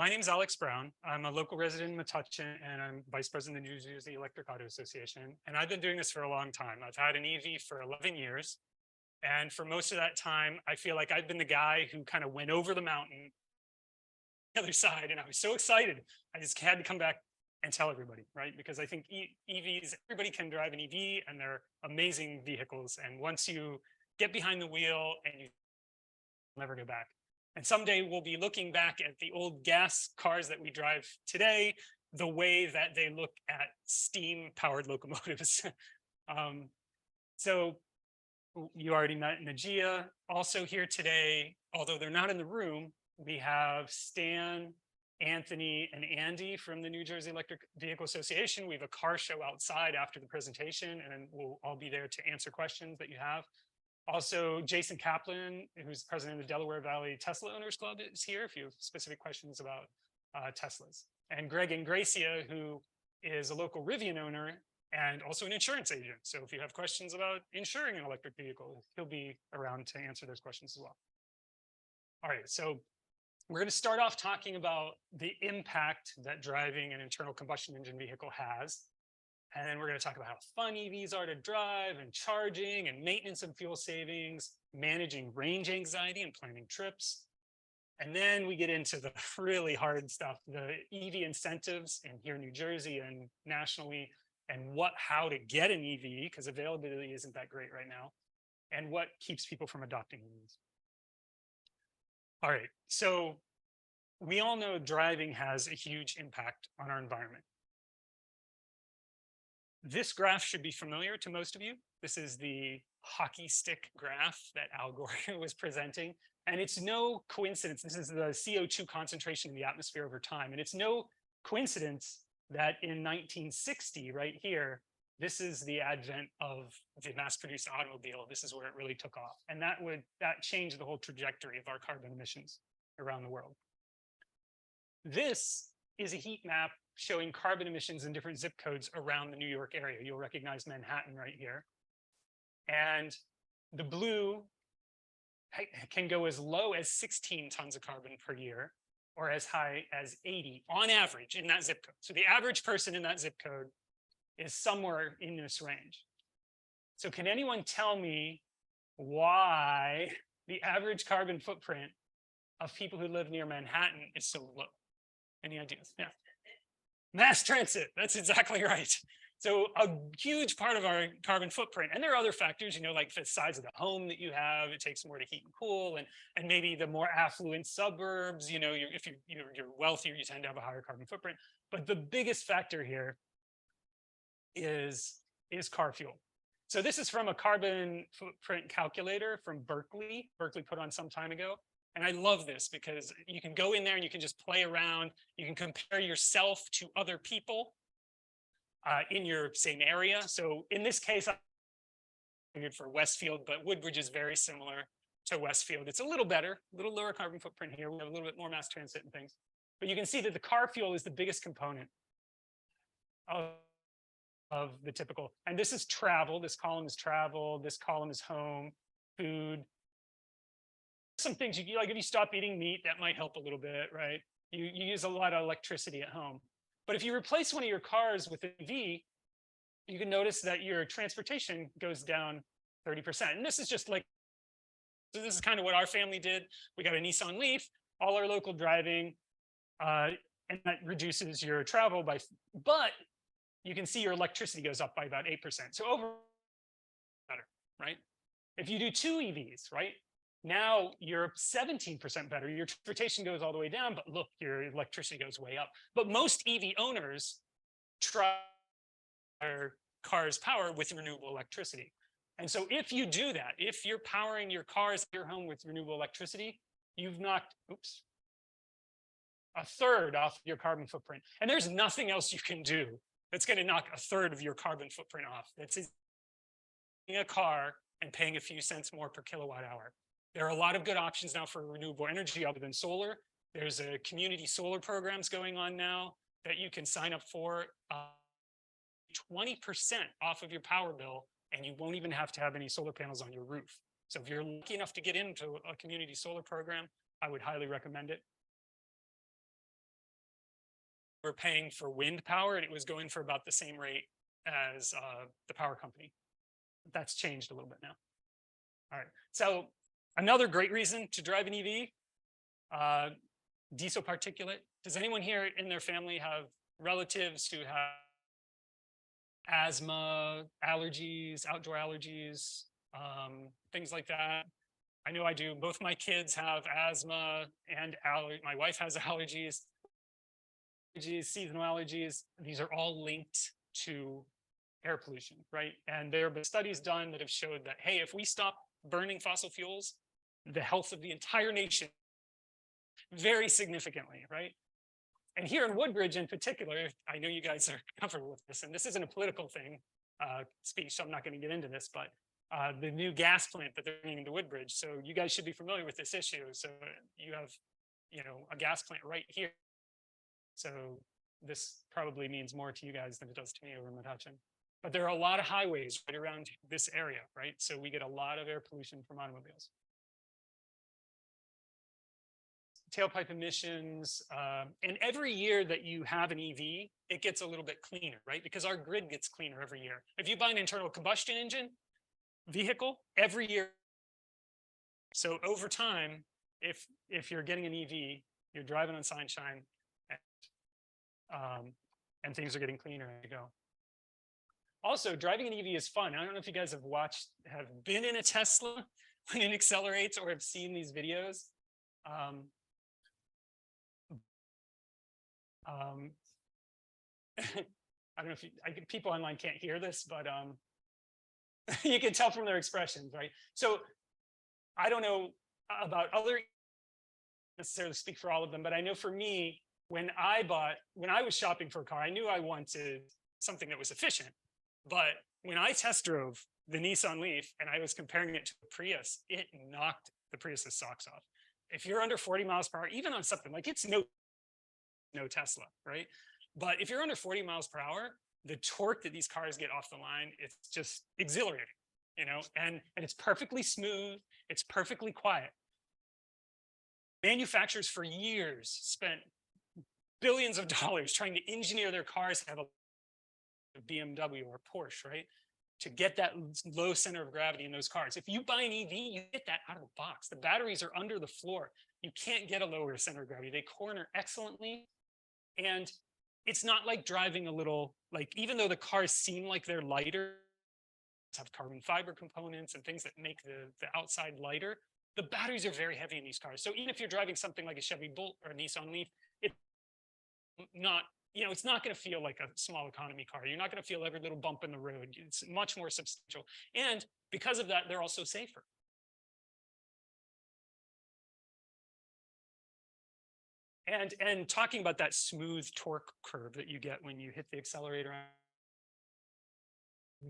My name is Alex Brown. I'm a local resident in Metuchen, and I'm vice president of the New Jersey Electric Auto Association. And I've been doing this for a long time. I've had an EV for 11 years. And for most of that time, I feel like I've been the guy who kind of went over the mountain, the other side. And I was so excited. I just had to come back and tell everybody, right? Because I think EVs, everybody can drive an EV and they're amazing vehicles. And once you get behind the wheel and you never go back. And someday we'll be looking back at the old gas cars that we drive today, the way that they look at steam powered locomotives. So you already met Najia, also here today, although they're not in the room. We have Stan, Anthony, and Andy from the New Jersey Electric Vehicle Association. We have a car show outside after the presentation, and we'll all be there to answer questions that you have. Also, Jason Kaplan, who's president of the Delaware Valley Tesla Owners Club, is here if you have specific questions about Teslas. And Greg Ingracia, who is a local Rivian owner and also an insurance agent. So if you have questions about insuring an electric vehicle, he'll be around to answer those questions as well. All right, so we're going to start off talking about the impact that driving an internal combustion engine vehicle has. And then we're going to talk about how fun EVs are to drive and charging and maintenance and fuel savings, managing range anxiety and planning trips. And then we get into the really hard stuff, the EV incentives in here in New Jersey and nationally, and how to get an EV, because availability isn't that great right now, and what keeps people from adopting EVs. All right, so we all know driving has a huge impact on our environment. This graph should be familiar to most of you. This is the hockey stick graph that Al Gore was presenting. And it's no coincidence. This is the CO2 concentration in the atmosphere over time. And it's no coincidence that in 1960, right here, this is the advent of the mass-produced automobile. This is where it really took off. And that changed the whole trajectory of our carbon emissions around the world. This is a heat map showing carbon emissions in different zip codes around the New York area. You'll recognize Manhattan right here. And the blue can go as low as 16 tons of carbon per year or as high as 80 on average in that zip code. So the average person in that zip code is somewhere in this range. So can anyone tell me why the average carbon footprint of people who live near Manhattan is so low? Any ideas? Yeah. Mass transit, that's exactly right. So a huge part of our carbon footprint, and there are other factors, like the size of the home that you have, it takes more to heat and cool, and maybe the more affluent suburbs, if you're wealthier, you tend to have a higher carbon footprint. But the biggest factor here is car fuel. So this is from a carbon footprint calculator from Berkeley put on some time ago. And I love this because you can go in there and you can just play around. You can compare yourself to other people in your same area. So in this case, I'm figured for Westfield, but Woodbridge is very similar to Westfield. It's a little better, a little lower carbon footprint here. We have a little bit more mass transit and things. But you can see that the car fuel is the biggest component of the typical. And this is travel. This column is travel. This column is home, food. Some things you like, if you stop eating meat, that might help a little bit, right? You use a lot of electricity at home. But if you replace one of your cars with an EV, you can notice that your transportation goes down 30%. And this is just like, so this is kind of what our family did. We got a Nissan Leaf, all our local driving, and that reduces your travel but you can see your electricity goes up by about 8%. So over better, right? If you do two EVs, right? Now you're 17% better. Your transportation goes all the way down, but look, your electricity goes way up. But most EV owners try their car's power with renewable electricity. And so if you do that, if you're powering your cars, your home with renewable electricity, you've knocked, a third off your carbon footprint. And there's nothing else you can do that's going to knock a third of your carbon footprint off. That's a car and paying a few cents more per kilowatt hour. There are a lot of good options now for renewable energy other than solar. There's a community solar programs going on now that you can sign up for 20% off of your power bill, and you won't even have to have any solar panels on your roof. So if you're lucky enough to get into a community solar program, I would highly recommend it. were paying for wind power, and it was going for about the same rate as the power company. That's changed a little bit now. All right. So another great reason to drive an EV, diesel particulate. Does anyone here in their family have relatives who have asthma, allergies, outdoor allergies, things like that? I know I do. Both my kids have asthma and my wife has allergies, seasonal allergies. These are all linked to air pollution, right? And there have been studies done that have showed that, hey, if we stop burning fossil fuels, the health of the entire nation very significantly, right? And here in Woodbridge in particular, I know you guys are comfortable with this, and this isn't a political thing, speech, so I'm not going to get into this, but the new gas plant that they're bringing into Woodbridge. So you guys should be familiar with this issue. So you have, a gas plant right here. So this probably means more to you guys than it does to me over in Metuchen. But there are a lot of highways right around this area, right? So we get a lot of air pollution from automobiles. Tailpipe emissions, and every year that you have an EV, it gets a little bit cleaner, right? Because our grid gets cleaner every year. If you buy an internal combustion engine vehicle, every year. So over time, if you're getting an EV, you're driving on sunshine, and things are getting cleaner as you go. Also, driving an EV is fun. I don't know if you guys have been in a Tesla when it accelerates or have seen these videos. I don't know if people online can't hear this, but you can tell from their expressions, right? So I don't know about other, necessarily speak for all of them, but I know for me, when I was shopping for a car, I knew I wanted something that was efficient. But when I test drove the Nissan Leaf and I was comparing it to a Prius, it knocked the Prius's socks off. If you're under 40 miles per hour, even on something like it's no Tesla, right? But if you're under 40 miles per hour, the torque that these cars get off the line, it's just exhilarating, and it's perfectly smooth. It's perfectly quiet. Manufacturers for years spent billions of dollars trying to engineer their cars to have a BMW or a Porsche, right? To get that low center of gravity in those cars. If you buy an EV, you get that out of the box. The batteries are under the floor. You can't get a lower center of gravity. They corner excellently. And it's not like driving a little, even though the cars seem like they're lighter, have carbon fiber components and things that make the outside lighter, the batteries are very heavy in these cars. So even if you're driving something like a Chevy Bolt or a Nissan Leaf, it's not going to feel like a small economy car. You're not going to feel every little bump in the road. It's much more substantial. And because of that, they're also safer. And talking about that smooth torque curve that you get when you hit the accelerator.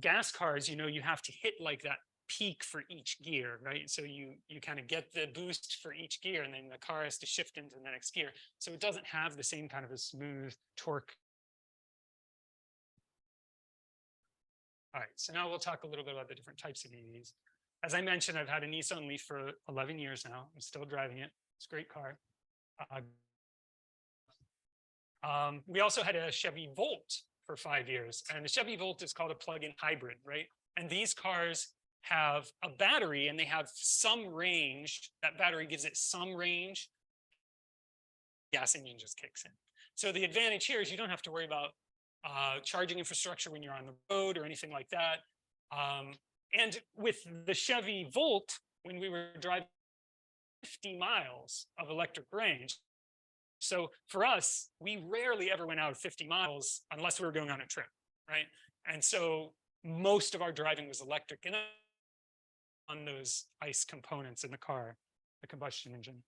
Gas cars, you have to hit like that peak for each gear, right? So you kind of get the boost for each gear, and then the car has to shift into the next gear. So it doesn't have the same kind of a smooth torque. All right, so now we'll talk a little bit about the different types of EVs. As I mentioned, I've had a Nissan Leaf for 11 years now. I'm still driving it. It's a great car. We also had a Chevy Volt for 5 years, and the Chevy Volt is called a plug-in hybrid, right? And these cars have a battery and they have some range. That battery gives it some range. Gas engine just kicks in. So the advantage here is you don't have to worry about charging infrastructure when you're on the road or anything like that. And with the Chevy Volt, when we were driving 50 miles of electric range, so for us, we rarely ever went out 50 miles unless we were going on a trip, right? And so most of our driving was electric and on those ICE components in the car, the combustion engine.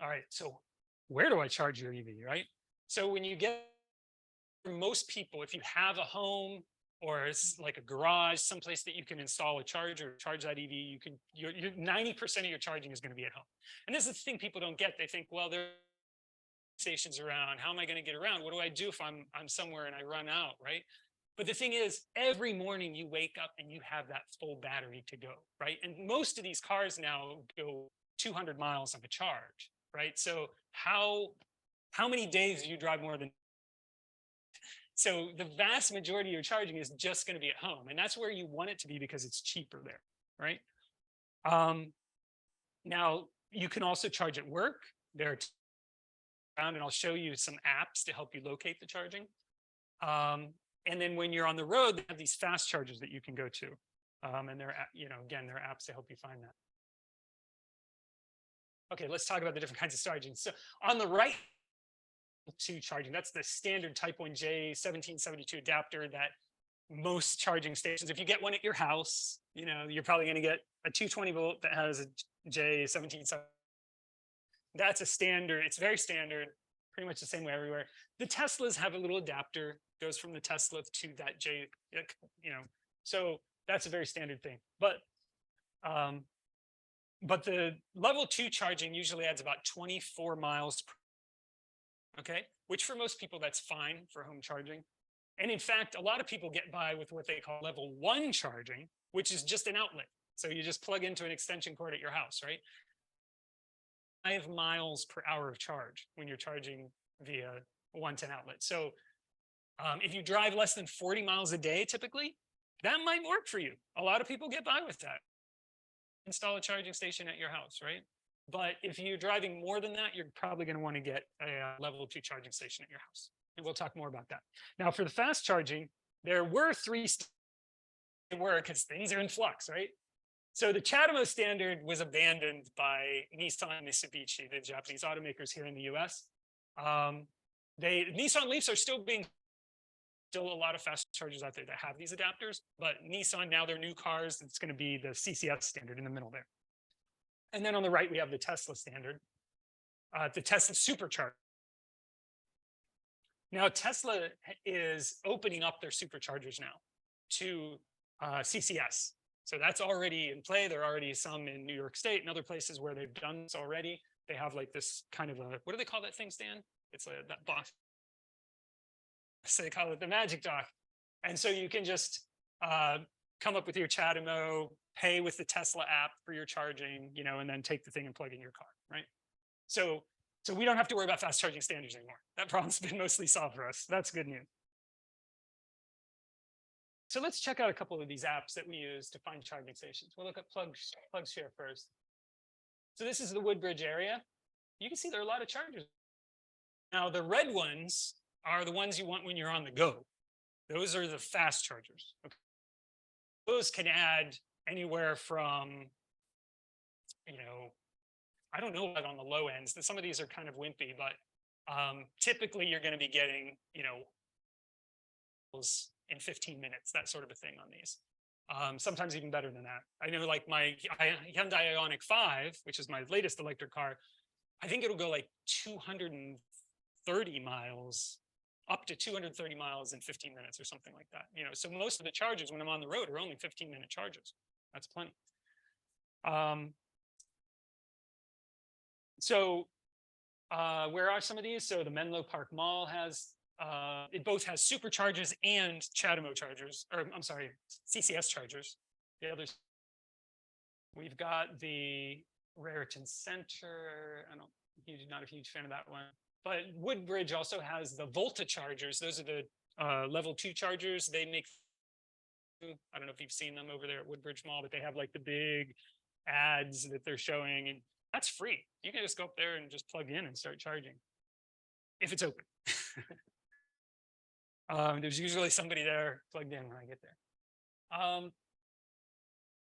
All right, so where do I charge your EV, right? So when you get, most people, if you have a home or it's like a garage, someplace that you can install a charger, charge that EV, you're 90% of your charging is going to be at home. And this is the thing people don't get. They think, well, there are stations around. How am I going to get around? What do I do if I'm somewhere and I run out, right? But the thing is, every morning you wake up and you have that full battery to go, right? And most of these cars now go 200 miles on a charge. right? So how many days do you drive more than? So the vast majority of your charging is just going to be at home, and that's where you want it to be because it's cheaper there, right? Now you can also charge at work. There are around, and I'll show you some apps to help you locate the charging. And then when you're on the road, they have these fast chargers that you can go to, and they're, again, there are apps to help you find that. Okay, let's talk about the different kinds of charging. So on the right, to charging, that's the standard Type 1J 1772 adapter that most charging stations, if you get one at your house, you're probably going to get a 220 volt that has a J1770. That's a standard. It's very standard, pretty much the same way everywhere. The Teslas have a little adapter, goes from the Tesla to that J, so that's a very standard thing. But the level 2 charging usually adds about 24 miles per, okay, which for most people, that's fine for home charging. And in fact, a lot of people get by with what they call level 1 charging, which is just an outlet. So you just plug into an extension cord at your house, right? 5 miles per hour of charge when you're charging via a 110 outlet. So if you drive less than 40 miles a day, typically, that might work for you. A lot of people get by with that. Install a charging station at your house, right? But if you're driving more than that, you're probably going to want to get a level 2 charging station at your house. And we'll talk more about that. Now, for the fast charging, there were 3 because things are in flux, right? So the CHAdeMO standard was abandoned by Nissan and Mitsubishi, the Japanese automakers here in the US. Nissan Leafs are still a lot of fast chargers out there that have these adapters, but Nissan, now their new cars, it's going to be the CCS standard in the middle there. And then on the right, we have the Tesla standard, the Tesla supercharger. Now, Tesla is opening up their superchargers now to CCS. So that's already in play. There are already some in New York State and other places where they've done this already. They have like this kind of what do they call that thing, Stan? It's that box. So they call it the Magic Dock. And so you can just come up with your CHAdeMO, pay with the Tesla app for your charging, and then take the thing and plug in your car, right? So we don't have to worry about fast charging standards anymore. That problem's been mostly solved for us. That's good news. So let's check out a couple of these apps that we use to find charging stations. We'll look at PlugShare first. So this is the Woodbridge area. You can see there are a lot of chargers. Now, the red ones are the ones you want when you're on the go. Those are the fast chargers. Okay. Those can add anywhere from, I don't know what on the low ends. Some of these are kind of wimpy, but typically you're going to be getting, in 15 minutes, that sort of a thing on these. Sometimes even better than that. I know like my Hyundai Ioniq 5, which is my latest electric car, I think it'll go like 230 miles, up to 230 miles in 15 minutes or something like that. So most of the charges when I'm on the road are only 15-minute charges. That's plenty. Where are some of these? So the Menlo Park Mall has, it both has superchargers and CHAdeMO chargers, or I'm sorry, CCS chargers. The others, we've got the Raritan Center. Not a huge fan of that one. But Woodbridge also has the Volta chargers. Those are the level 2 chargers. They make, I don't know if you've seen them over there at Woodbridge Mall, but they have like the big ads that they're showing, and that's free. You can just go up there and just plug in and start charging if it's open. There's usually somebody there plugged in when I get there.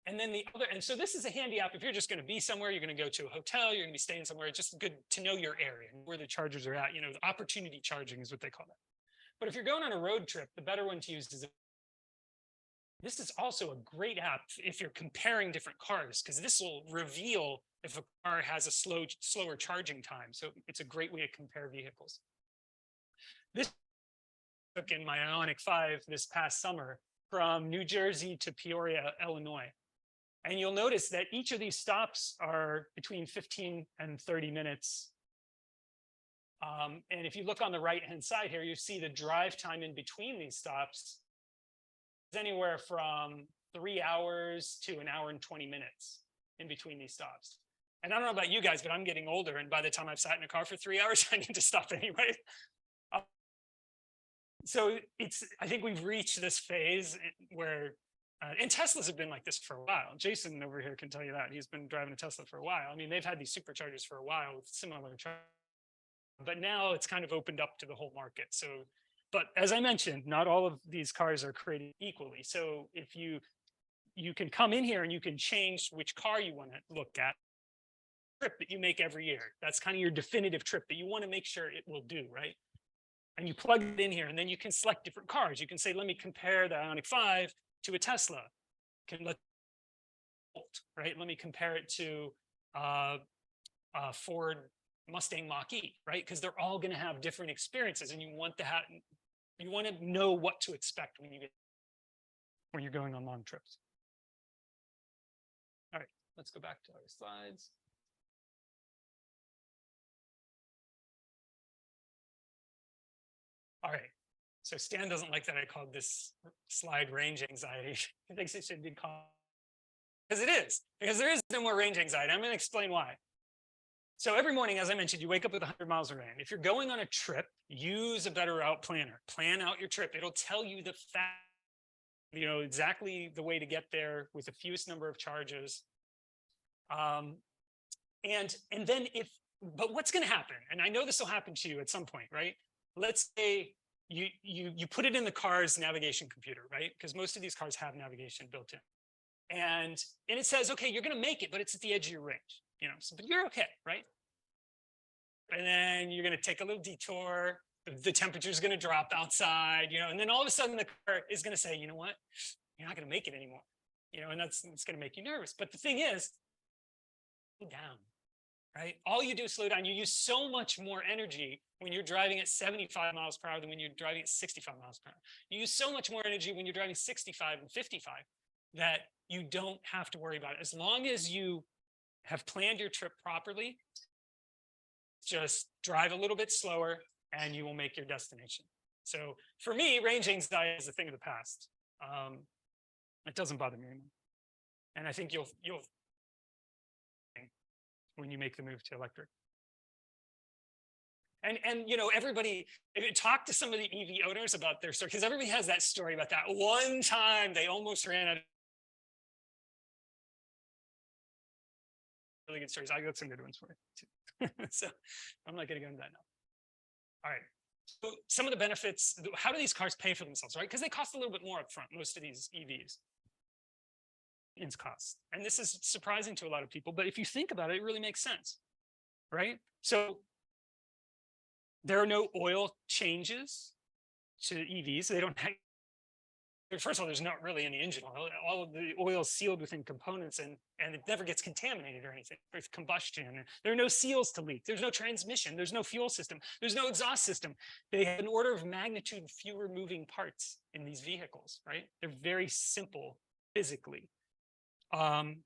And then and so this is a handy app. If you're just going to be somewhere, you're going to go to a hotel, you're going to be staying somewhere, it's just good to know your area and where the chargers are at. The opportunity charging is what they call that. But if you're going on a road trip, the better one to use is this is also a great app if you're comparing different cars, because this will reveal if a car has a slower charging time. So it's a great way to compare vehicles. This took in my Ioniq 5 this past summer from New Jersey to Peoria, Illinois. And you'll notice that each of these stops are between 15 and 30 minutes. And if you look on the right-hand side here, you see the drive time in between these stops is anywhere from 3 hours to 1 hour and 20 minutes in between these stops. And I don't know about you guys, but I'm getting older. And by the time I've sat in a car for 3 hours, I need to stop anyway. So I think we've reached this phase where, and Teslas have been like this for a while. Jason over here can tell you that. He's been driving a Tesla for a while. I mean, they've had these superchargers for a while with similar chargers, but now it's kind of opened up to the whole market. So, but as I mentioned, not all of these cars are created equally. So if you can come in here and you can change which car you want to look at, trip that you make every year. That's kind of your definitive trip that you want to make sure it will do, right? And you plug it in here, and then you can select different cars. You can say, let me compare the Ioniq 5 to a Tesla. Right? Let me compare it to Ford Mustang Mach-E, right? Because they're all going to have different experiences, and you want to know what to expect when you're going on long trips. All right, let's go back to our slides. All right, so Stan doesn't like that I called this slide range anxiety. He thinks it should be called, because it is, because there is no more range anxiety. I'm going to explain why. So every morning, as I mentioned, you wake up with 100 miles of range. If you're going on a trip, use a better route planner. Plan out your trip. It'll tell you exactly the way to get there with the fewest number of charges. And then but what's going to happen? And I know this will happen to you at some point, right? Let's say you put it in the car's navigation computer, right? Because most of these cars have navigation built in. And it says, okay, you're going to make it, but it's at the edge of your range, but you're okay, right? And then you're going to take a little detour. The temperature is going to drop outside, and then all of a sudden the car is going to say, you know what, you're not going to make it anymore, and it's going to make you nervous. But the thing is, slow down, right? All you do is slow down. You use so much more energy when you're driving at 75 miles per hour than when you're driving at 65 miles per hour. You use so much more energy when you're driving 65 and 55 that you don't have to worry about it. As long as you have planned your trip properly, just drive a little bit slower and you will make your destination. So for me, range anxiety is a thing of the past. It doesn't bother me anymore. And I think you'll when you make the move to electric. And everybody, talk to some of the EV owners about their story, because everybody has that story about that one time they almost ran out of really good stories. I got some good ones for you too. So I'm not going to go into that now. All right. So some of the benefits, how do these cars pay for themselves, right? Because they cost a little bit more upfront, most of these EVs. Costs. And this is surprising to a lot of people, but if you think about it, it really makes sense, right? So there are no oil changes to EVs. They don't have, first of all, there's not really any engine oil. All of the oil is sealed within components and it never gets contaminated or anything with combustion. There are no seals to leak. There's no transmission. There's no fuel system. There's no exhaust system. They have an order of magnitude fewer moving parts in these vehicles, right? They're very simple physically. And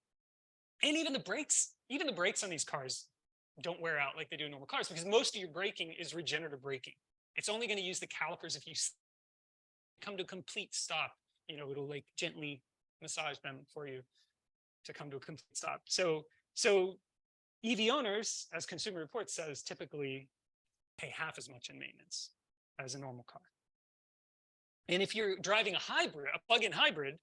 even the brakes on these cars don't wear out like they do in normal cars, because most of your braking is regenerative braking. It's only going to use the calipers if you come to a complete stop. It'll like gently massage them for you to come to a complete stop. So EV owners, as Consumer Reports says, typically pay half as much in maintenance as a normal car. And if you're driving a plug-in hybrid,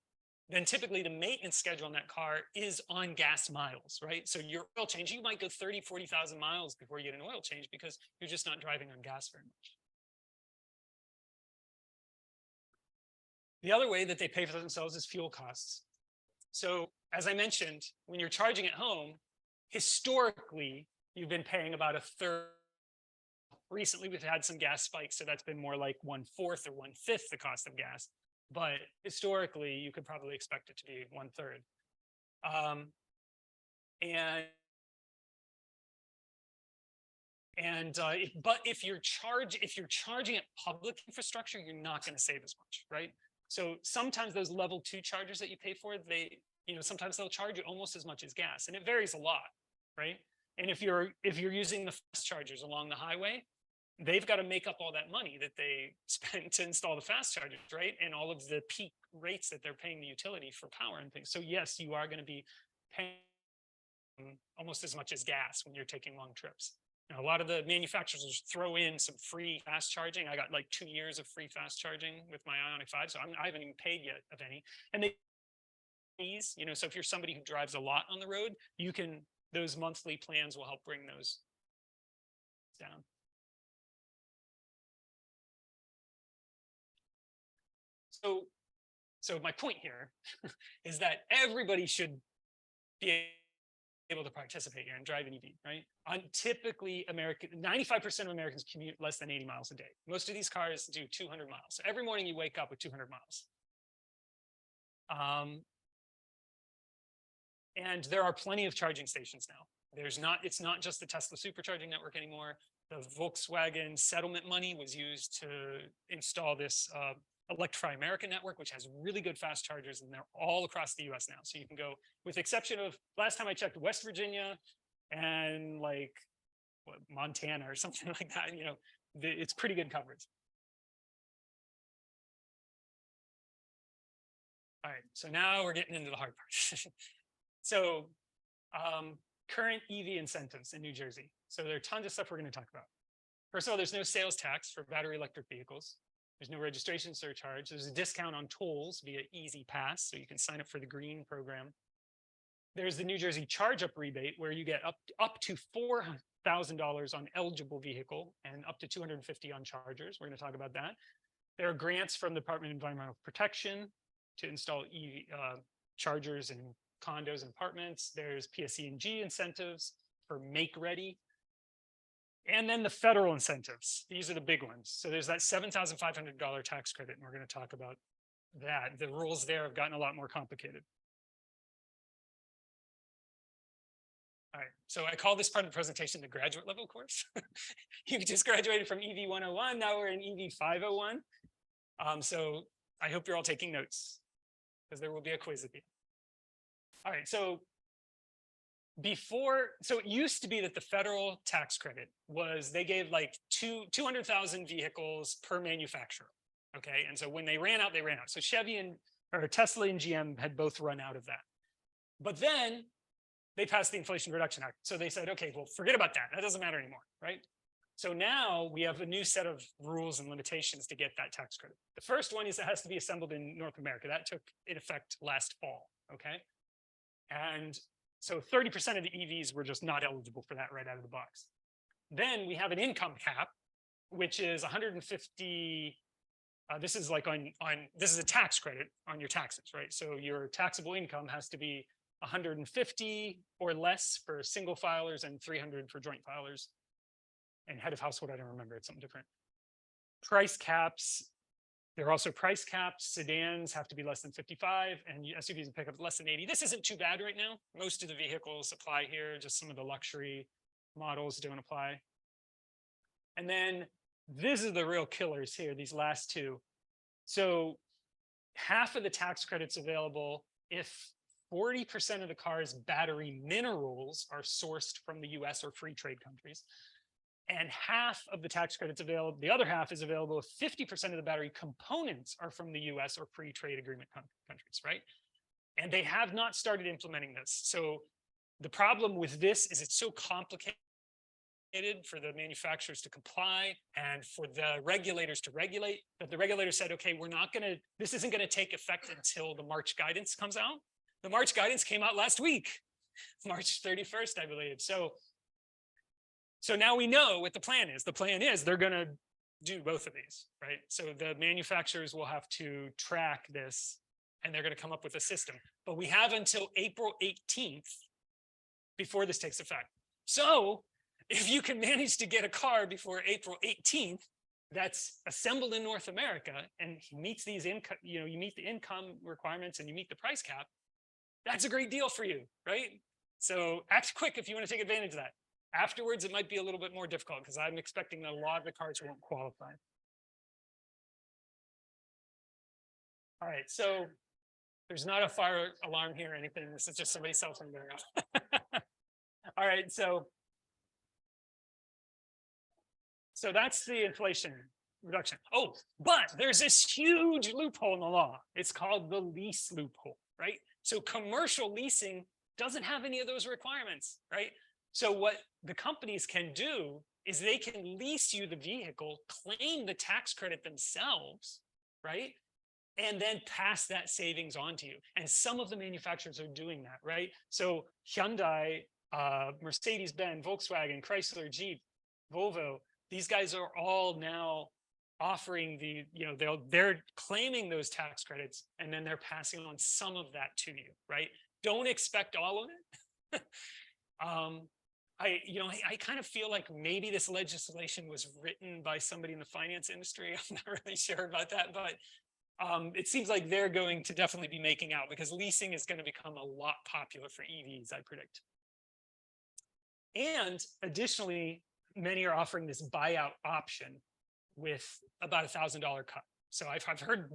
then typically the maintenance schedule on that car is on gas miles, right? So your oil change, you might go 30, 40,000 miles before you get an oil change because you're just not driving on gas very much. The other way that they pay for themselves is fuel costs. So as I mentioned, when you're charging at home, historically, you've been paying about a third. Recently, we've had some gas spikes, so that's been more like 1/4 or 1/5 the cost of gas. But historically, you could probably expect it to be 1/3. But if you're charging at public infrastructure, you're not going to save as much, right? So sometimes those level 2 chargers that you pay for, sometimes they'll charge you almost as much as gas, and it varies a lot, right? And if you're using the fast chargers along the highway, they've got to make up all that money that they spent to install the fast chargers, right? And all of the peak rates that they're paying the utility for power and things. So yes, you are going to be paying almost as much as gas when you're taking long trips. Now, a lot of the manufacturers will just throw in some free fast charging. I got like 2 years of free fast charging with my Ioniq 5, so I haven't even paid yet of any. And they, so if you're somebody who drives a lot on the road, you can, those monthly plans will help bring those down. So my point here is that everybody should be able to participate here and drive an EV, right? On typically 95% of Americans commute less than 80 miles a day. Most of these cars do 200 miles. So every morning you wake up with 200 miles. And there are plenty of charging stations now. It's not just the Tesla supercharging network anymore. The Volkswagen settlement money was used to install this Electrify America network, which has really good fast chargers, and they're all across the US now. So you can go, with exception of, last time I checked, West Virginia and like Montana or something like that, it's pretty good coverage. All right, so now we're getting into the hard part. So current EV incentives in New Jersey. So there are tons of stuff we're going to talk about. First of all, there's no sales tax for battery electric vehicles. There's no registration surcharge. There's a discount on tolls via Easy Pass, so you can sign up for the green program. There's the New Jersey charge up rebate, where you get up to $4,000 on eligible vehicle and up to $250 on chargers. We're going to talk about that. There are grants from the Department of Environmental Protection to install EV chargers in condos and apartments. There's PSE&G incentives for make ready. And then the federal incentives. These are the big ones. So there's that $7,500 tax credit, and we're going to talk about that. The rules there have gotten a lot more complicated. All right, so I call this part of the presentation the graduate level course. You just graduated from EV 101, now we're in EV 501. So I hope you're all taking notes, because there will be a quiz at the end. All right, so it used to be that the federal tax credit was, they gave like 200,000 vehicles per manufacturer. Okay, and so when they ran out, they ran out. So Tesla and GM had both run out of that. But then they passed the Inflation Reduction Act. So they said, okay, well, forget about that. That doesn't matter anymore, right? So now we have a new set of rules and limitations to get that tax credit. The first one is it has to be assembled in North America. That took in effect last fall, okay? And so 30% of the EVs were just not eligible for that right out of the box. Then we have an income cap, which is 150. This is like this is a tax credit on your taxes, right? So your taxable income has to be 150 or less for single filers and 300 for joint filers. And head of household, I don't remember, it's something different. Price caps. There are also price caps. Sedans have to be less than 55, and SUVs and pickups less than 80. This isn't too bad right now. Most of the vehicles apply here. Just some of the luxury models don't apply. And then this is the real killers here, these last two. So half of the tax credits available if 40% of the car's battery minerals are sourced from the US or free trade countries. And half of the tax credits available, the other half is available if 50% of the battery components are from the US or free trade agreement countries, right? And they have not started implementing this. So the problem with this is it's so complicated for the manufacturers to comply and for the regulators to regulate, that the regulators said, okay, this isn't gonna take effect until the March guidance comes out. The March guidance came out last week, March 31st, I believe. So now we know what the plan is. The plan is they're going to do both of these, right? So the manufacturers will have to track this, and they're going to come up with a system. But we have until April 18th before this takes effect. So if you can manage to get a car before April 18th that's assembled in North America and meets these income, you meet the income requirements and you meet the price cap, that's a great deal for you, right? So act quick if you want to take advantage of that. Afterwards, it might be a little bit more difficult because I'm expecting that a lot of the cars won't qualify. All right, so there's not a fire alarm here or anything. This is just somebody's cell phone going off. All right, so that's the Inflation Reduction. Oh, but there's this huge loophole in the law. It's called the lease loophole, right? So commercial leasing doesn't have any of those requirements, right? So what the companies can do is they can lease you the vehicle, claim the tax credit themselves, right? And then pass that savings on to you. And some of the manufacturers are doing that, right? So Hyundai, Mercedes-Benz, Volkswagen, Chrysler, Jeep, Volvo, these guys are all now offering the, they're claiming those tax credits, and then they're passing on some of that to you, right? Don't expect all of it. I kind of feel like maybe this legislation was written by somebody in the finance industry. I'm not really sure about that, but it seems like they're going to definitely be making out, because leasing is going to become a lot popular for EVs, I predict. And additionally, many are offering this buyout option with about $1,000 cut. So I've heard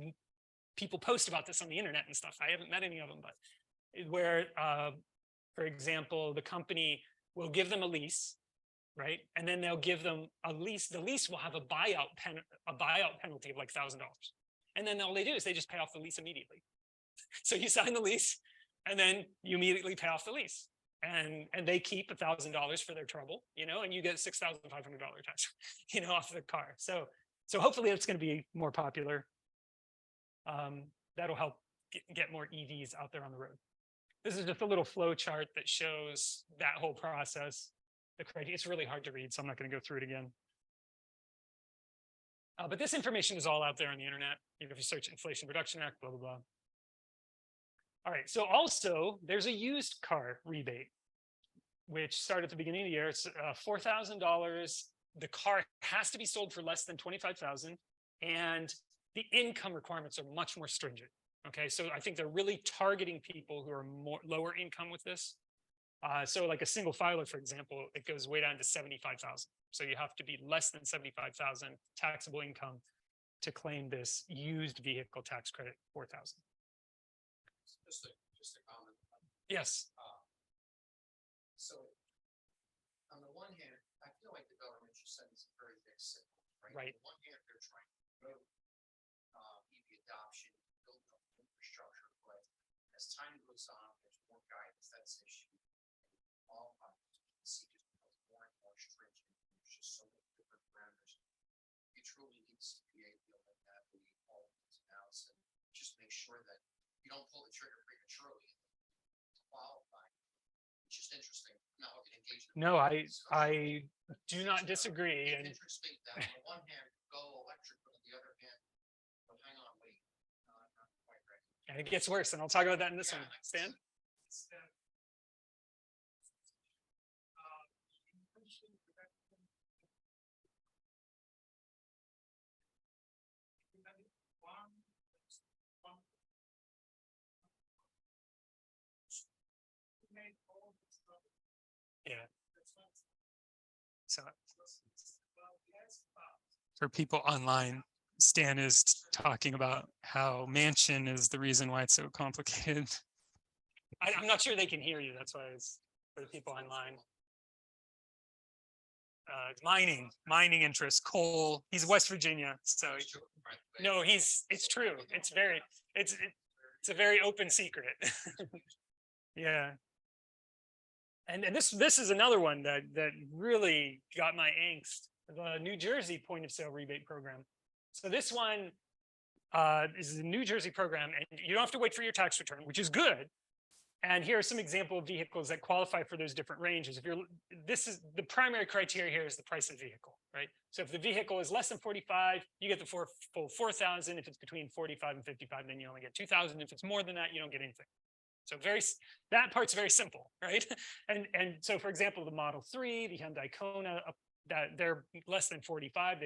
people post about this on the internet and stuff. I haven't met any of them, but where, for example, the company will give them a lease, right? And then they'll give them a lease. The lease will have a buyout penalty of like $1,000. And then all they do is they just pay off the lease immediately. So you sign the lease, and then you immediately pay off the lease. And they keep $1,000 for their trouble, and you get $6,500 tax, off the car. So hopefully it's going to be more popular. That'll help get more EVs out there on the road. This is just a little flow chart that shows that whole process. It's really hard to read, so I'm not going to go through it again. But this information is all out there on the internet. If you search Inflation Reduction Act, blah, blah, blah. All right, so also there's a used car rebate, which started at the beginning of the year. It's $4,000. The car has to be sold for less than $25,000, and the income requirements are much more stringent. Okay, so I think they're really targeting people who are lower income with this. So like a single filer, for example, it goes way down to 75,000. So you have to be less than 75,000 taxable income to claim this used vehicle tax credit, 4,000. Just a comment. Yes. So on the one hand, I feel like the government just sends a very big signal, right? Right. On the one hand, they're trying to promote EV adoption, build up infrastructure, but as time goes on, there's more guidance that's issued. All see just becomes more and more stringent. There's just so many different parameters. You truly need CPA deal like that, where you all ins and outs, and just make sure that you don't pull the trigger prematurely to qualify. It's just interesting. I'm not looking to engage. No, I do not disagree. It's interesting that on the one hand, go electric, but on the other hand, well, hang on, wait. Not quite ready. And it gets worse, and I'll talk about that in this one. Stan? Yeah. So for people online, Stan is talking about how Mansion is the reason why it's so complicated. I'm not sure they can hear you. That's why it's for the people online. Mining interest, coal. He's West Virginia, so no, it's true. It's a very open secret. Yeah. And this is another one that really got my angst. The New Jersey point of sale rebate program. So this one is a New Jersey program, and you don't have to wait for your tax return, which is good. And here are some example of vehicles that qualify for those different ranges. This is the primary criteria here is the price of the vehicle, right? So if the vehicle is less than 45, you get the full 4,000. If it's between 45 and 55, then you only get 2,000. If it's more than that, you don't get anything. So that part's very simple, right? And so, for example, the Model 3, the Hyundai Kona, that they're less than 45,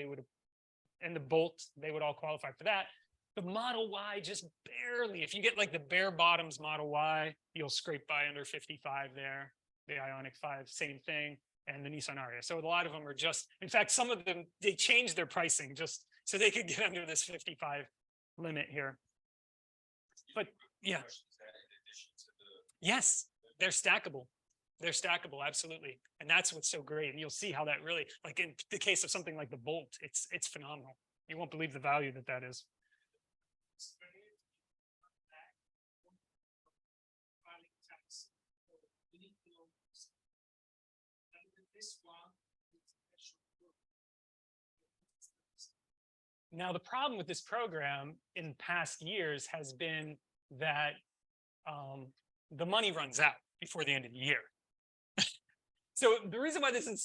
and the Bolt, they would all qualify for that. The Model Y just barely. If you get like the bare bottoms Model Y, you'll scrape by under 55 there. The Ioniq 5, same thing, and the Nissan Ariya. So a lot of them are just, in fact, some of them, they changed their pricing just so they could get under this 55 limit here. But yeah. Yes, they're stackable. They're stackable, absolutely. And that's what's so great. And you'll see how that really, like in the case of something like the Bolt, it's phenomenal. You won't believe the value that is. Now, the problem with this program in past years has been that the money runs out before the end of the year. So the reason why this is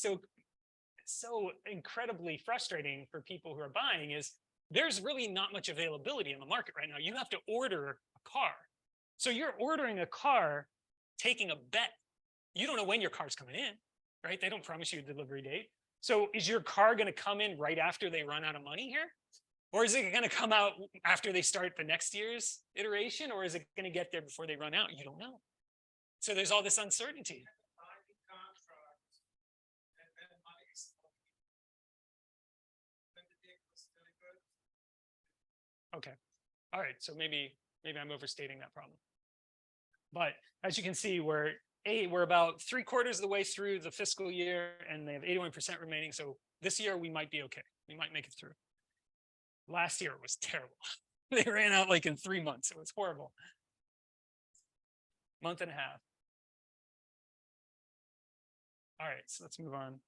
so incredibly frustrating for people who are buying is there's really not much availability in the market right now. You have to order a car. So you're ordering a car, taking a bet. You don't know when your car's coming in, right? They don't promise you a delivery date. So is your car going to come in right after they run out of money here? Or is it going to come out after they start the next year's iteration? Or is it going to get there before they run out? You don't know. So there's all this uncertainty. Okay. All right. So maybe I'm overstating that problem. But as you can see, we're about 3/4 of the way through the fiscal year, and they have 81% remaining. So this year we might be okay. We might make it through. Last year was terrible. They ran out like in 3 months. It was horrible. Month and a half. All right, so let's move on.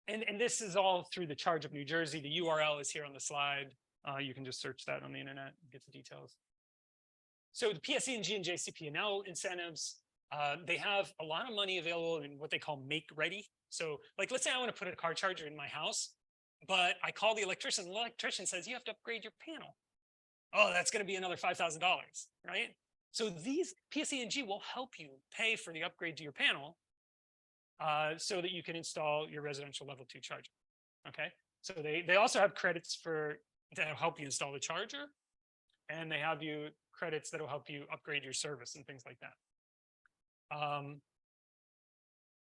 And this is all through the Charge of New Jersey. The URL is here on the slide. You can just search that on the internet and get the details. So the PSE&G and JCP&L incentives, they have a lot of money available in what they call make ready. So like, let's say I want to put a car charger in my house, but I call the electrician. The electrician says, you have to upgrade your panel. Oh, that's going to be another $5,000, right? So these PSE&G will help you pay for the upgrade to your panel so that you can install your residential level 2 charger. Okay, so they also have credits that'll help you install the charger, and they have credits that'll help you upgrade your service and things like that.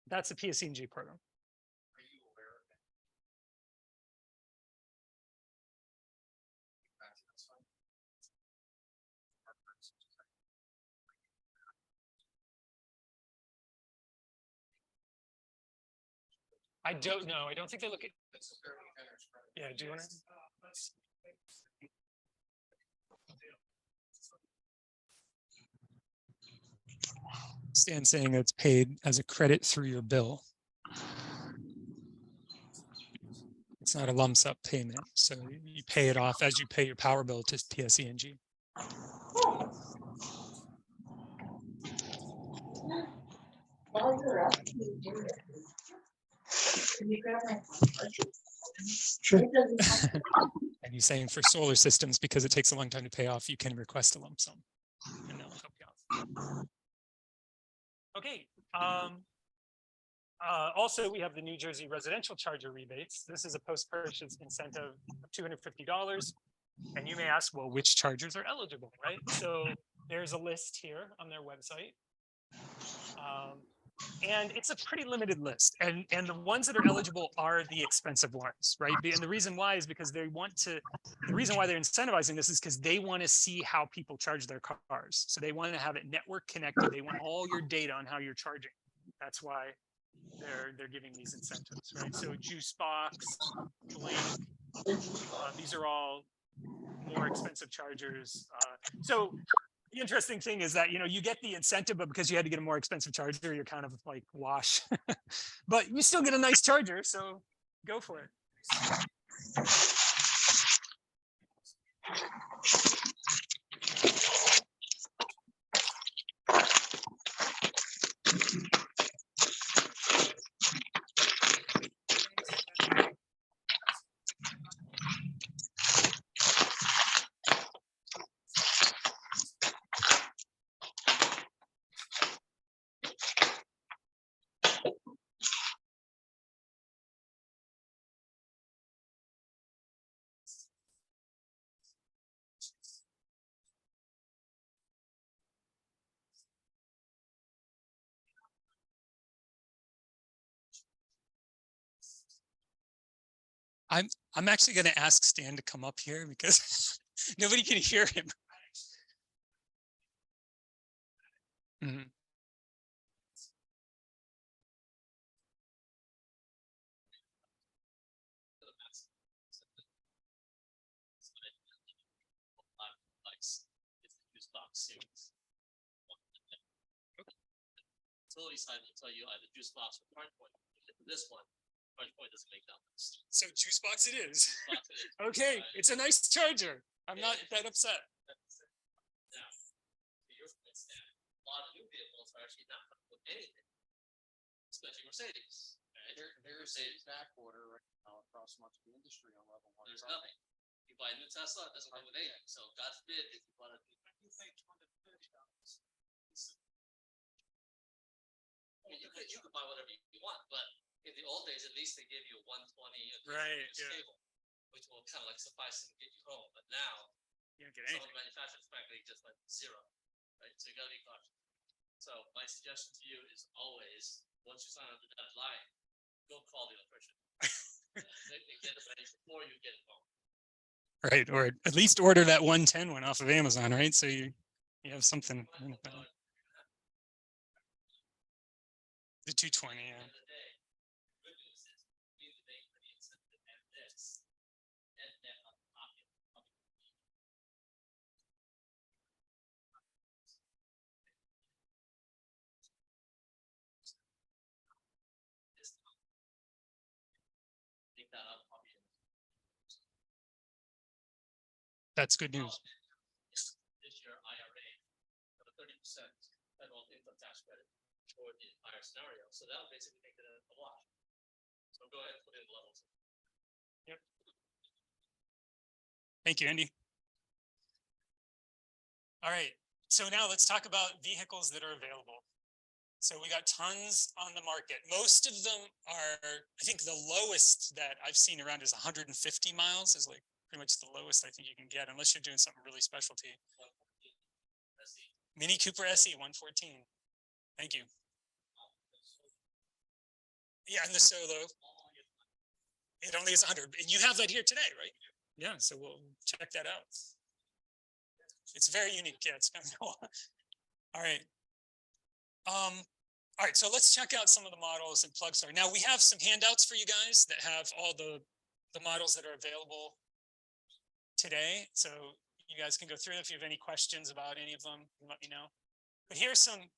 That's the PSE&G program. Are you aware of that? I don't know. I don't think they look at. That's a fairly generous credit. Yeah, do you want to? Stan's saying it's paid as a credit through your bill. It's not a lump sum payment, so you pay it off as you pay your power bill to PSE&G. While you're up, can you do it? Can you grab my Sure. It doesn't have to- And he's saying for solar systems, because it takes a long time to pay off, you can request a lump sum, and they'll help you out. Okay. Also, we have the New Jersey residential charger rebates. This is a post-purchase incentive of $250. And you may ask, well, which chargers are eligible, right? So there's a list here on their website. And it's a pretty limited list. And the ones that are eligible are the expensive ones, right? And the reason why is because the reason why they're incentivizing this is because they want to see how people charge their cars. So they want to have it network connected. They want all your data on how you're charging. That's why they're giving these incentives, right? So Juice Box, Blink, these are all more expensive chargers. So the interesting thing is that, you get the incentive, but because you had to get a more expensive charger, you're kind of like wash. But you still get a nice charger, so go for it. I'm actually going to ask Stan to come up here because nobody can hear him. Mhm. Series. Utility side will tell you either juice box or charge point. This one, charge point doesn't make that much sense. So juice box it is. Box it is. Okay, it's a nice charger. I'm not that upset. Now, to your point, Stan, a lot of new vehicles are actually not coming with anything, especially Mercedes. Right? There's a back order right now across much of the industry on level one. There's nothing. You buy a new Tesla, it doesn't come with anything. So God forbid if you bought a You pay $230. I mean, you could buy whatever you want, but in the old days, at least they give you a 120 Right, years yeah. cable, which will kind of like suffice to get you home. But now, You don't get some of anything. the manufacturers frankly just went zero, right? So you gotta be cautious. So my suggestion to you is always, once you sign up the dotted line, go call the electrician. They get it ready before you get it home. Right, or at least order that 110 one off of Amazon, right? So you have something. The 220, yeah. End of the day, good news is we need to make for the incentive and this and then on the pocket. Take that out of pocket. That's good news. This year IRA for the 30% federal income tax credit for the entire scenario. So that'll basically make it a wash. So go ahead and put in the levels. Thank you, Andy. All right, so now let's talk about vehicles that are available. So we got tons on the market. Most of them are, I think the lowest that I've seen around is 150 miles is like pretty much the lowest I think you can get unless you're doing something really specialty. Mini Cooper SE 114. Thank you. Yeah, and the Solo. It only is 100. And you have that here today, right? Yeah, so we'll check that out. It's very unique. Yeah, it's gonna go on. All right. All right, so let's check out some of the models in Plugstar. Now we have some handouts for you guys that have all the models that are available today. So you guys can go through them. If you have any questions about any of them, let me know. But here's some,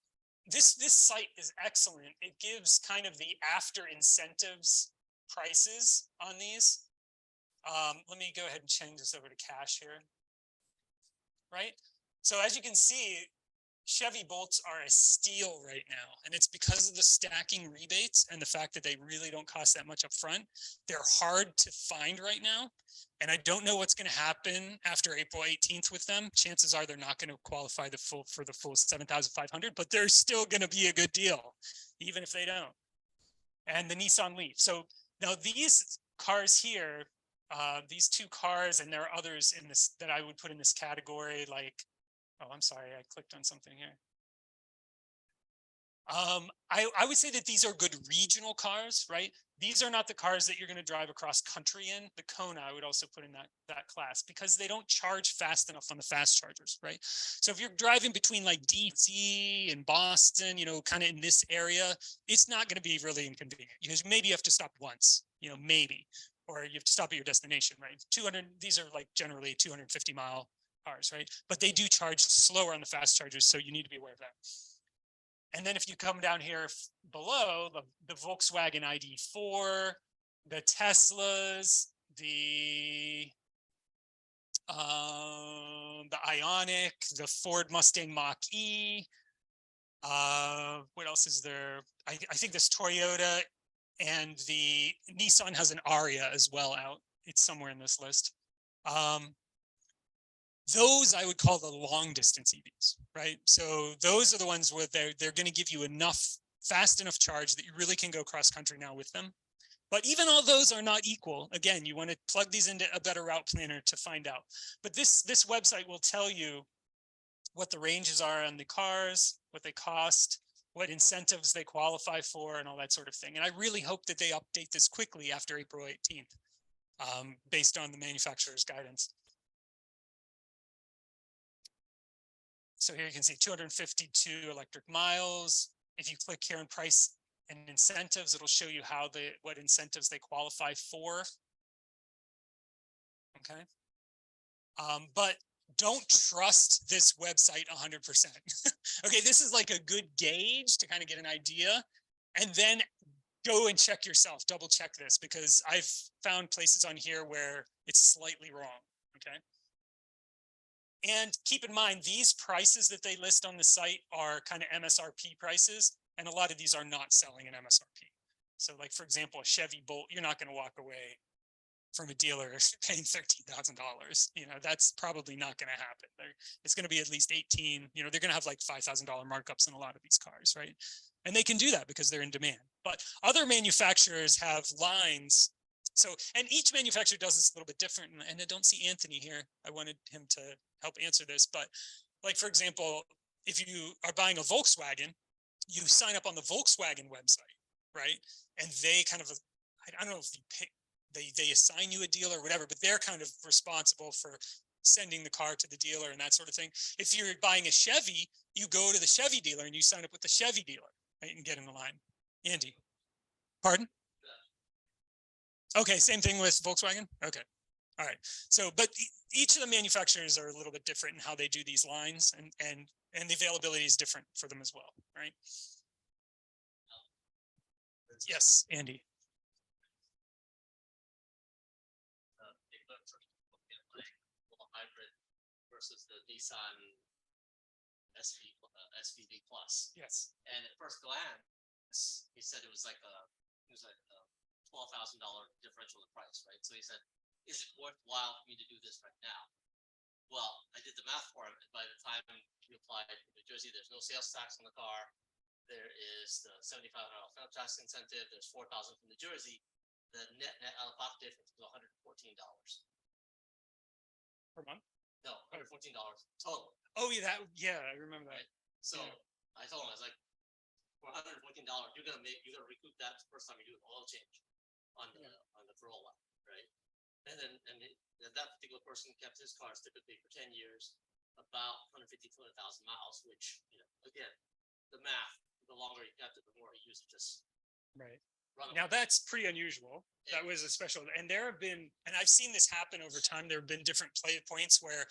this site is excellent. It gives kind of the after incentives prices on these. Let me go ahead and change this over to cash here. Right? So as you can see, Chevy Bolts are a steal right now. And it's because of the stacking rebates and the fact that they really don't cost that much up front. They're hard to find right now. And I don't know what's going to happen after April 18th with them. Chances are they're not going to qualify for the full 7,500, but they're still going to be a good deal, even if they don't. And the Nissan Leaf. So now these cars here, these two cars, and there are others in this that I would put in this category, like, oh, I'm sorry, I clicked on something here. I would say that these are good regional cars, right? These are not the cars that you're going to drive across country in. The Kona I would also put in that class because they don't charge fast enough on the fast chargers, right? So if you're driving between like DC and Boston, you know, kind of in this area, it's not going to be really inconvenient because maybe you have to stop once, you know, maybe, or you have to stop at your destination, right? 200, these are like generally 250-mile cars, right? But they do charge slower on the fast chargers, so you need to be aware of that. And then if you come down here below, the Volkswagen ID4, the Teslas, the Ioniq, the Ford Mustang Mach-E. What else is there? I think this Toyota and the Nissan has an Aria as well out. It's somewhere in this list. Those I would call the long distance EVs, right? So those are the ones where they're going to give you fast enough charge that you really can go cross country now with them. But even all those are not equal. Again, you want to plug these into a better route planner to find out. But this website will tell you what the ranges are on the cars, what they cost, what incentives they qualify for, and all that sort of thing. And I really hope that they update this quickly after April 18th, based on the manufacturer's guidance. So here you can see 252 electric miles. If you click here on price and incentives, it'll show you what incentives they qualify for. Okay. But don't trust this website 100%. Okay, this is like a good gauge to kind of get an idea. And then go and check yourself, double check this, because I've found places on here where it's slightly wrong, okay? And keep in mind, these prices that they list on the site are kind of MSRP prices, and a lot of these are not selling an MSRP. So like, for example, a Chevy Bolt, you're not going to walk away from a dealer paying $13,000. You know, that's probably not going to happen. It's going to be at least 18, you know, they're going to have like $5,000 markups in a lot of these cars, right? And they can do that because they're in demand. But other manufacturers have lines. So, and each manufacturer does this a little bit different. And I don't see Anthony here. I wanted him to help answer this. But like, for example, if you are buying a Volkswagen, you sign up on the Volkswagen website, right? And they kind of, I don't know if you pick, they assign you a dealer or whatever, but they're kind of responsible for sending the car to the dealer and that sort of thing. If you're buying a Chevy, you go to the Chevy dealer and you sign up with the Chevy dealer, right, and get in the line. Andy, pardon? Okay, same thing with Volkswagen. Okay, all right. So, but each of the manufacturers are a little bit different in how they do these lines, and the availability is different for them as well, right? Yes, Andy. Hybrid versus the Nissan SVV Plus. Yes. And at first glance, he said it was like a $12,000 differential in price, right? So he said, "Is it worthwhile for me to do this right now?" Well, I did the math for him. And by the time we applied in New Jersey, there's no sales tax on the car. There is the $75 film tax incentive. There's $4,000 from New Jersey. The net out of pocket difference was $114. Per month? No, $114 total. Oh yeah, I remember that. So Yeah. I told him, I was like, for $114, you're gonna recoup that the first time you do an oil change on the Corolla, right? And then that particular person kept his cars typically for 10 years, about 150 to 200,000 miles, which, you know, again, the math, the longer you kept it, the more you use it, just Right. run Now away. that's pretty unusual. That was a special, and there have been, and I've seen this happen over time. There have been different points where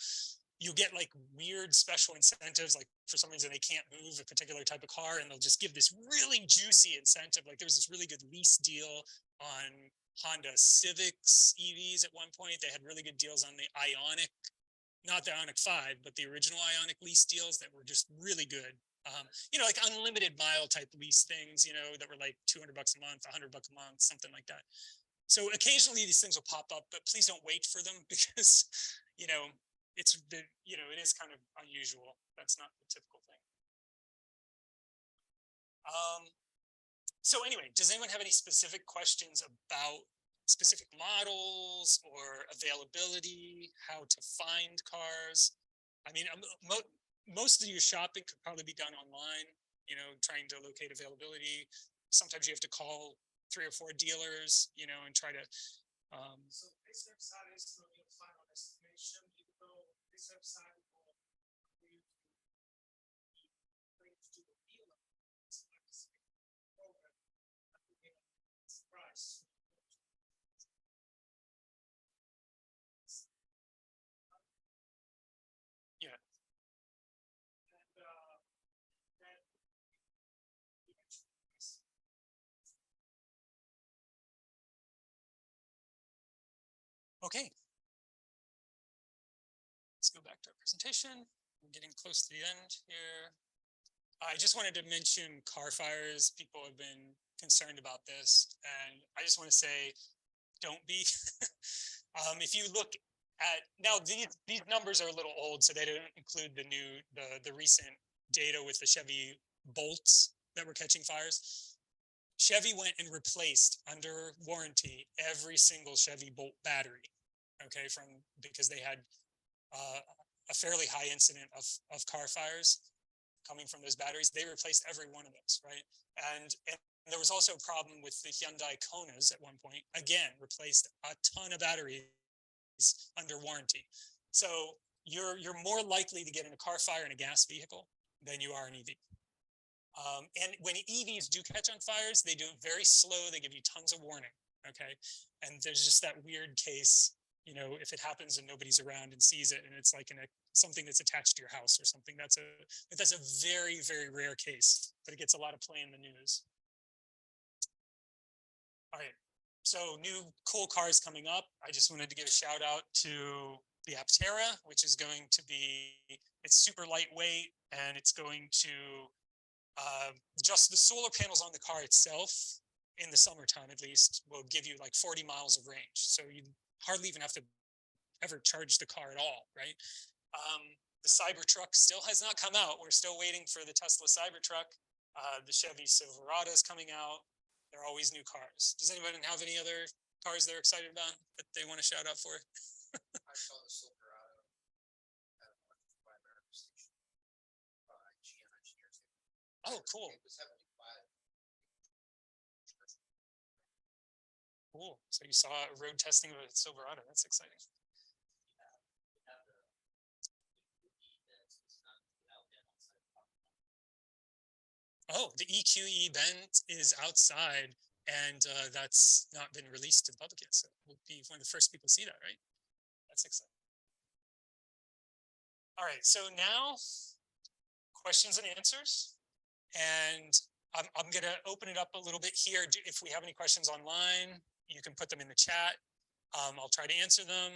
you get like weird special incentives, like for some reason they can't move a particular type of car, and they'll just give this really juicy incentive. Like there was this really good lease deal on Honda Civics EVs at one point. They had really good deals on the Ioniq, not the Ioniq 5, but the original Ioniq lease deals that were just really good. You know, like unlimited mile type lease things, you know, that were like $200 a month, $100 a month, something like that. So occasionally these things will pop up, but please don't wait for them because, you know, it is kind of unusual. That's not the typical thing. So anyway, does anyone have any specific questions about specific models or availability, how to find cars? I mean, most of your shopping could probably be done online, you know, trying to locate availability. Sometimes you have to call 3 or 4 dealers, you know, and try to. So this website is for your final estimation, even though this website will bring to the dealer. It's like a specific program that will give its price. Yeah. And then Okay. Let's go back to our presentation. We're getting close to the end here. I just wanted to mention car fires. People have been concerned about this, and I just want to say, don't be. If you look at now, these numbers are a little old, so they don't include the recent data with the Chevy Bolts that were catching fires. Chevy went and replaced under warranty every single Chevy Bolt battery, okay, because they had a fairly high incident of car fires coming from those batteries. They replaced every one of those, right? And there was also a problem with the Hyundai Konas at one point. Again, replaced a ton of batteries under warranty. So you're more likely to get in a car fire in a gas vehicle than you are an EV. And when EVs do catch on fires, they do it very slow. They give you tons of warning, okay? And there's just that weird case, you know, if it happens and nobody's around and sees it, and it's like something that's attached to your house or something. That's a very, very rare case, but it gets a lot of play in the news. All right. So new cool cars coming up. I just wanted to give a shout out to the Aptera, which is going to be, it's super lightweight and it's going to, just the solar panels on the car itself in the summertime, at least, will give you like 40 miles of range. So you hardly even have to ever charge the car at all, right? The Cybertruck still has not come out. We're still waiting for the Tesla Cybertruck. The Chevy Silverado is coming out. There are always new cars. Does anybody have any other cars they're excited about that they want to shout out for? I saw the Silverado at a American station by GM engineers. Oh, cool. It was 75. Cool. So you saw a road testing of a Silverado. That's exciting. Oh, the EQE vent is outside and that's not been released to the public yet. So we'll be one of the first people to see that, right? That's exciting. All right, so now questions and answers. And I'm gonna open it up a little bit here. If we have any questions online, you can put them in the chat. I'll try to answer them.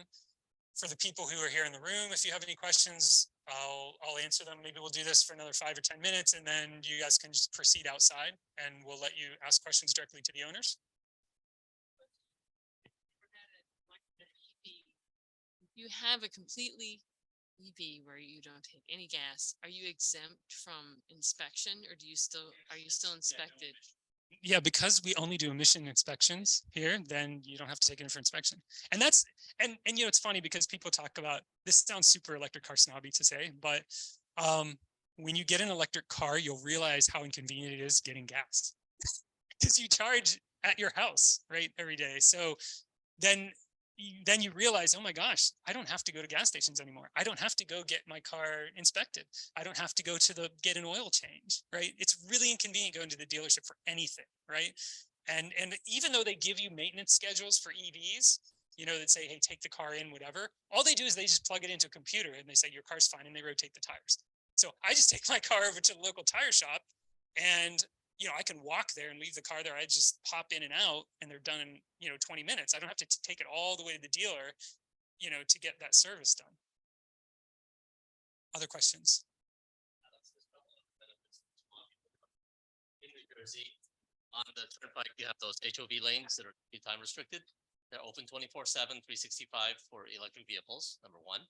For the people who are here in the room, if you have any questions, I'll answer them. Maybe we'll do this for another 5 or 10 minutes and then you guys can just proceed outside and we'll let you ask questions directly to the owners. You have a completely EV where you don't take any gas. Are you exempt from inspection or are you still inspected? Yeah, because we only do emission inspections here, then you don't have to take it in for inspection. And that's, and you know, it's funny because people talk about, this sounds super electric car snobby to say, but when you get an electric car, you'll realize how inconvenient it is getting gas because you charge at your house, right, every day. So then you realize, oh my gosh, I don't have to go to gas stations anymore. I don't have to go get my car inspected. I don't have to go to get an oil change, right? It's really inconvenient going to the dealership for anything, right? And even though they give you maintenance schedules for EVs, you know, that say, hey, take the car in, whatever, all they do is they just plug it into a computer and they say your car's fine and they rotate the tires. So I just take my car over to the local tire shop and you know, I can walk there and leave the car there. I just pop in and out and they're done in, you know, 20 minutes. I don't have to take it all the way to the dealer, you know, to get that service done. Other questions? In New Jersey, on the turnpike, you have those HOV lanes that are time restricted. They're open 24/7, 365 for electric vehicles, number one.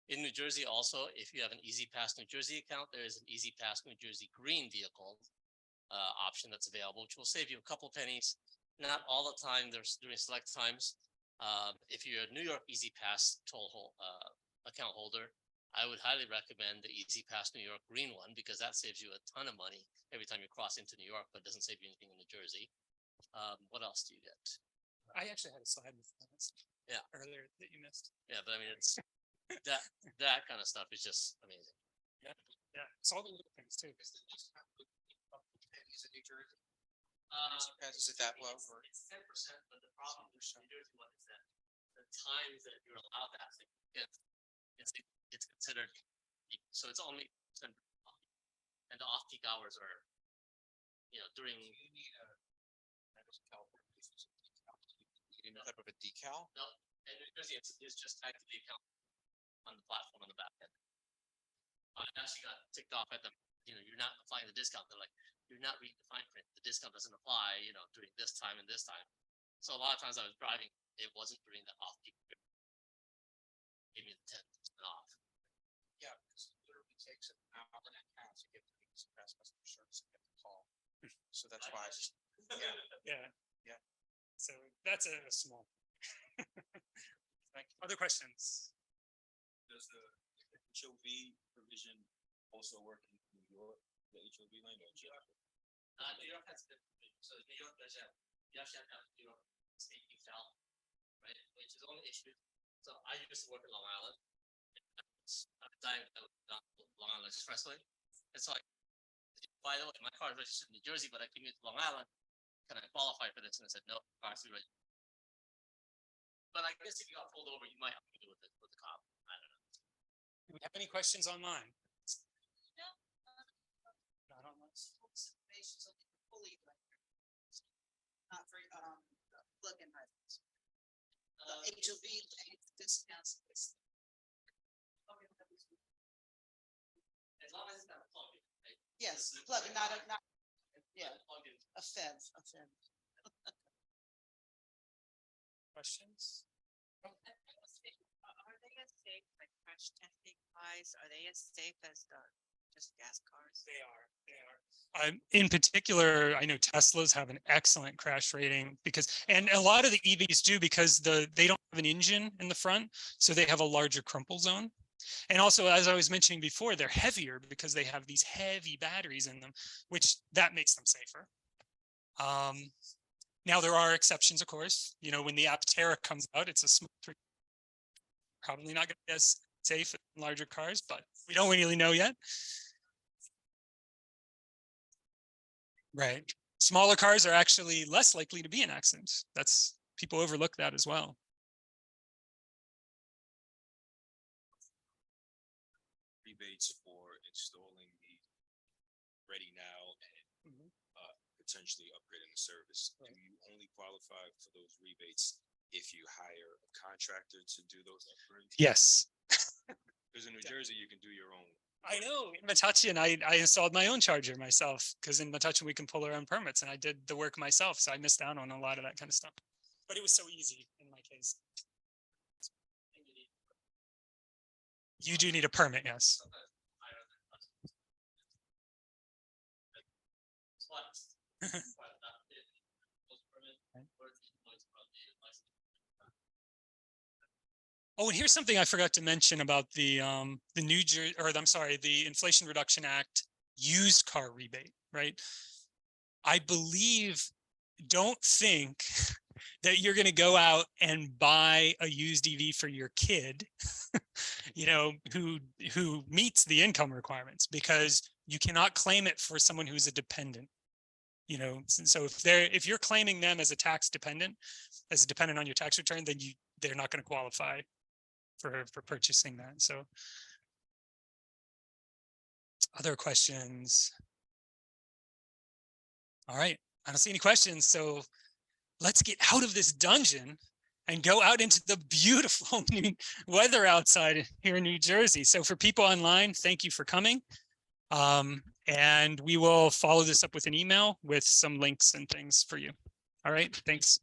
In New Jersey also, if you have an Easy Pass New Jersey account, there is an Easy Pass New Jersey green vehicle option that's available, which will save you a couple pennies. Not all the time, there's during select times. If you're a New York Easy Pass account holder, I would highly recommend the Easy Pass New York green one because that saves you a ton of money every time you cross into New York, but doesn't save you anything in New Jersey. What else do you get? I actually had a slide with that earlier that you missed. Yeah, but I mean, it's that kind of stuff is just amazing. Yeah, it's all the little things too. Is it New Jersey? Easy Pass, is it that low? It's 10%, but the problem with New Jersey one is that the times that you're allowed that thing, it's considered peak. So it's only and the off-peak hours are, you know, during. You need a type of a decal. No, in New Jersey it's just tagged to the account on the platform on the back end. I actually got ticked off at them. You know, you're not applying the discount. They're like, you're not reading the fine print. The discount doesn't apply, you know, during this time and this time. So a lot of times I was driving, it wasn't during the off peak. Give me the 10% off. Yeah, because it literally takes an hour and a half to get to the Easy Pass customer service and get the call. So that's why I just, Yeah. Yeah. So that's a small. Thank you. Other questions? Does the HOV provision also work in New York, the HOV lane or just? New York has been, so New York does have, you actually have to have New York state decal, right, which is only issued. So I used to work in Long Island. At the time, I was on Long Island Expressway. It's like, by the way, my car is registered in New Jersey, but I commute to Long Island. Can I qualify for this? And I said, no, car is registered. But I guess if you got pulled over, you might have to do with it with the cop. I don't know. Do we have any questions online? Not online. Basis of fully electric. Not very, plug-in hybrids. The HOV discounts. As long as it's not a plug-in, right? Yes, plug, not a, not, yeah, Plug-in. a FEV, a FEV. Questions? Are they as safe, like crash testing wise, are they as safe as the just gas cars? They are. In particular, I know Teslas have an excellent crash rating because, and a lot of the EVs do because they don't have an engine in the front, so they have a larger crumple zone. And also, as I was mentioning before, they're heavier because they have these heavy batteries in them, which that makes them safer. Now there are exceptions, of course. You know, when the Aptera comes out, it's a small, probably not going to be as safe in larger cars, but we don't really know yet. Right. Smaller cars are actually less likely to be in accidents. That's, people overlook that as well. Rebates for installing the ready now and potentially upgrading the service. Do you only qualify for those rebates if you hire a contractor to do those upgrades? Yes. Because in New Jersey, you can do your own. I know. In Metuchen, I installed my own charger myself because in Metuchen we can pull our own permits, and I did the work myself, so I missed out on a lot of that kind of stuff. But it was so easy in my case. You do need a permit, yes. Oh, and here's something I forgot to mention about the New Jersey, or I'm sorry, the Inflation Reduction Act used car rebate, right? I believe, don't think that you're going to go out and buy a used EV for your kid, you know, who meets the income requirements, because you cannot claim it for someone who's a dependent. You know, so if you're claiming them as a tax dependent, as a dependent on your tax return, then they're not going to qualify for purchasing that. So other questions? All right, I don't see any questions. So let's get out of this dungeon and go out into the beautiful new weather outside here in New Jersey. So for people online, thank you for coming. And we will follow this up with an email with some links and things for you. All right, thanks.